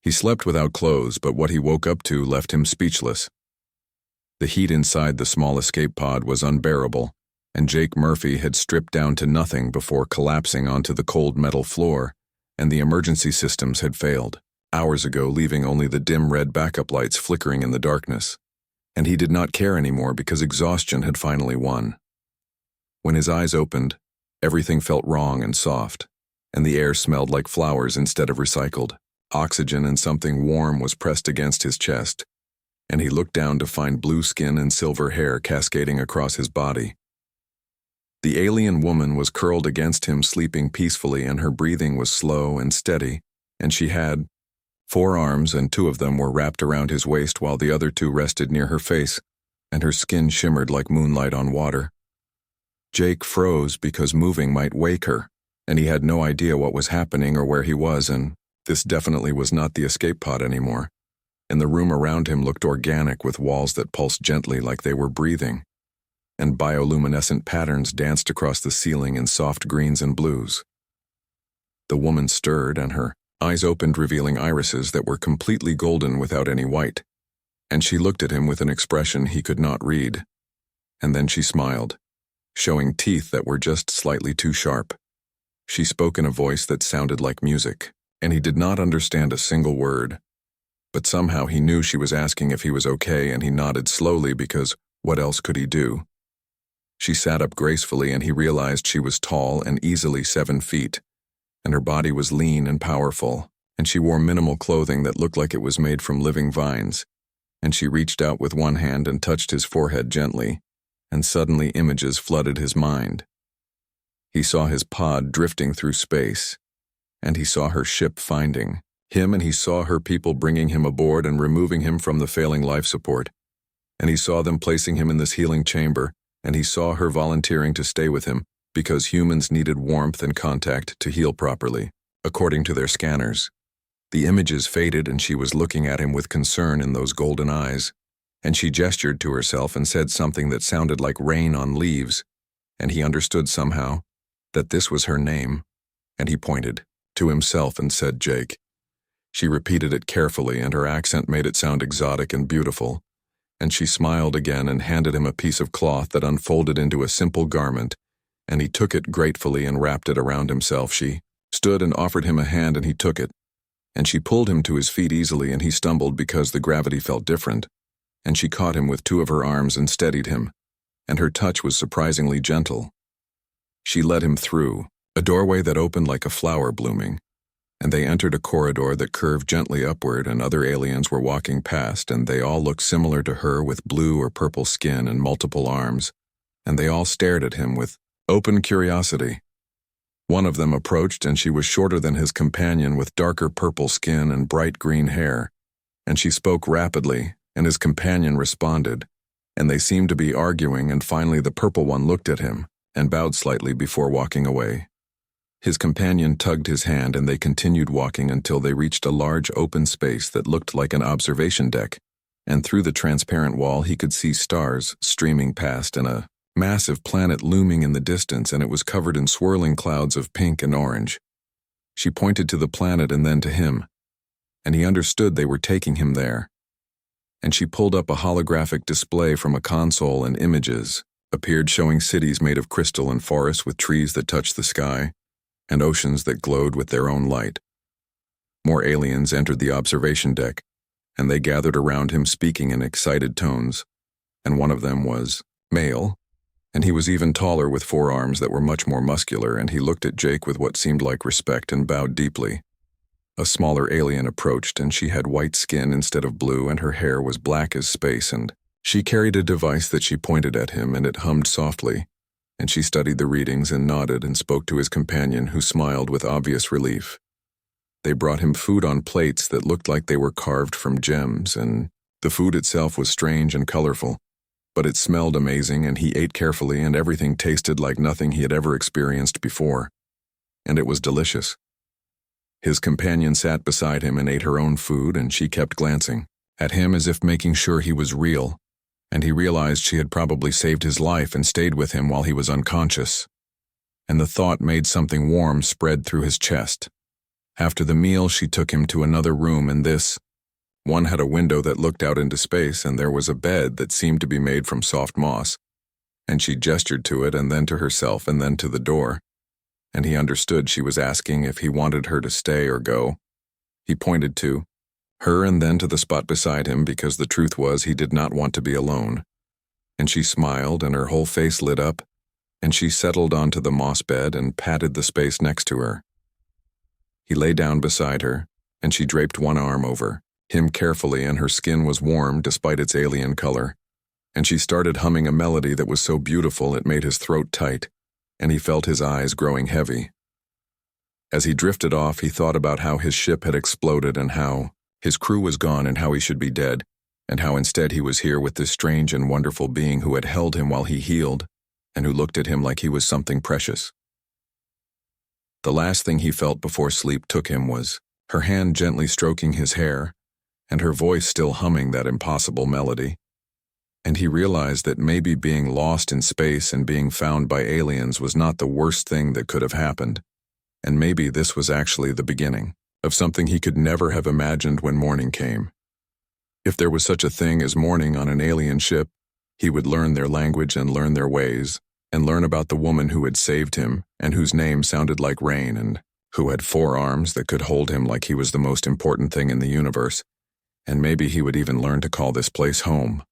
He slept without clothes, but what he woke up to left him speechless. The heat inside the small escape pod was unbearable, and Jake Murphy had stripped down to nothing before collapsing onto the cold metal floor, and the emergency systems had failed hours ago, leaving only the dim red backup lights flickering in the darkness. And he did not care anymore because exhaustion had finally won. When his eyes opened, everything felt wrong and soft, and the air smelled like flowers instead of recycled. Oxygen and something warm was pressed against his chest, and he looked down to find blue skin and silver hair cascading across his body. The alien woman was curled against him, sleeping peacefully, and her breathing was slow and steady, and she had 4 arms, and 2 of them were wrapped around his waist while the other 2 rested near her face, and her skin shimmered like moonlight on water. Jake froze because moving might wake her, and he had no idea what was happening or where he was, and this definitely was not the escape pod anymore. And the room around him looked organic, with walls that pulsed gently like they were breathing, and bioluminescent patterns danced across the ceiling in soft greens and blues. The woman stirred, and her eyes opened, revealing irises that were completely golden without any white, and she looked at him with an expression he could not read. And then she smiled, showing teeth that were just slightly too sharp. She spoke in a voice that sounded like music, and he did not understand a single word. But somehow he knew she was asking if he was okay, and he nodded slowly because what else could he do? She sat up gracefully, and he realized she was tall and easily 7 feet, and her body was lean and powerful, and she wore minimal clothing that looked like it was made from living vines. And she reached out with one hand and touched his forehead gently, and suddenly images flooded his mind. He saw his pod drifting through space, and he saw her ship finding him, and he saw her people bringing him aboard and removing him from the failing life support, and he saw them placing him in this healing chamber, and he saw her volunteering to stay with him because humans needed warmth and contact to heal properly, according to their scanners. The images faded, and she was looking at him with concern in those golden eyes, and she gestured to herself and said something that sounded like rain on leaves, and he understood somehow that this was her name, and he pointed to himself and said, "Jake." She repeated it carefully, and her accent made it sound exotic and beautiful, and she smiled again and handed him a piece of cloth that unfolded into a simple garment, and he took it gratefully and wrapped it around himself. She stood and offered him a hand, and he took it, and she pulled him to his feet easily, and he stumbled because the gravity felt different, and she caught him with 2 of her arms and steadied him, and her touch was surprisingly gentle. She led him through a doorway that opened like a flower blooming, and they entered a corridor that curved gently upward, and other aliens were walking past, and they all looked similar to her, with blue or purple skin and multiple arms, and they all stared at him with open curiosity. One of them approached, and she was shorter than his companion, with darker purple skin and bright green hair, and she spoke rapidly, and his companion responded, and they seemed to be arguing, and finally the purple one looked at him and bowed slightly before walking away. His companion tugged his hand, and they continued walking until they reached a large open space that looked like an observation deck, and through the transparent wall he could see stars streaming past and a massive planet looming in the distance, and it was covered in swirling clouds of pink and orange. She pointed to the planet and then to him, and he understood they were taking him there. And she pulled up a holographic display from a console, and images appeared showing cities made of crystal and forests with trees that touched the sky, and oceans that glowed with their own light. More aliens entered the observation deck, and they gathered around him speaking in excited tones, and one of them was male, and he was even taller with 4 arms that were much more muscular, and he looked at Jake with what seemed like respect and bowed deeply. A smaller alien approached, and she had white skin instead of blue, and her hair was black as space, and she carried a device that she pointed at him, and it hummed softly, and she studied the readings and nodded and spoke to his companion, who smiled with obvious relief. They brought him food on plates that looked like they were carved from gems, and the food itself was strange and colorful, but it smelled amazing, and he ate carefully, and everything tasted like nothing he had ever experienced before, and it was delicious. His companion sat beside him and ate her own food, and she kept glancing at him as if making sure he was real, and he realized she had probably saved his life and stayed with him while he was unconscious. And the thought made something warm spread through his chest, After the meal, she took him to another room, and this one had a window that looked out into space, and there was a bed that seemed to be made from soft moss. And she gestured to it, and then to herself, and then to the door. And he understood she was asking if he wanted her to stay or go. He pointed to her and then to the spot beside him, because the truth was he did not want to be alone. And she smiled, and her whole face lit up, and she settled onto the moss bed and patted the space next to her. He lay down beside her, and she draped one arm over him carefully, and her skin was warm despite its alien color. And she started humming a melody that was so beautiful it made his throat tight, and he felt his eyes growing heavy. As he drifted off, he thought about how his ship had exploded and how his crew was gone and how he should be dead, and how instead he was here with this strange and wonderful being who had held him while he healed and who looked at him like he was something precious. The last thing he felt before sleep took him was her hand gently stroking his hair and her voice still humming that impossible melody. And he realized that maybe being lost in space and being found by aliens was not the worst thing that could have happened, and maybe this was actually the beginning of something he could never have imagined when morning came. If there was such a thing as morning on an alien ship, he would learn their language and learn their ways, and learn about the woman who had saved him and whose name sounded like rain and who had 4 arms that could hold him like he was the most important thing in the universe, and maybe he would even learn to call this place home.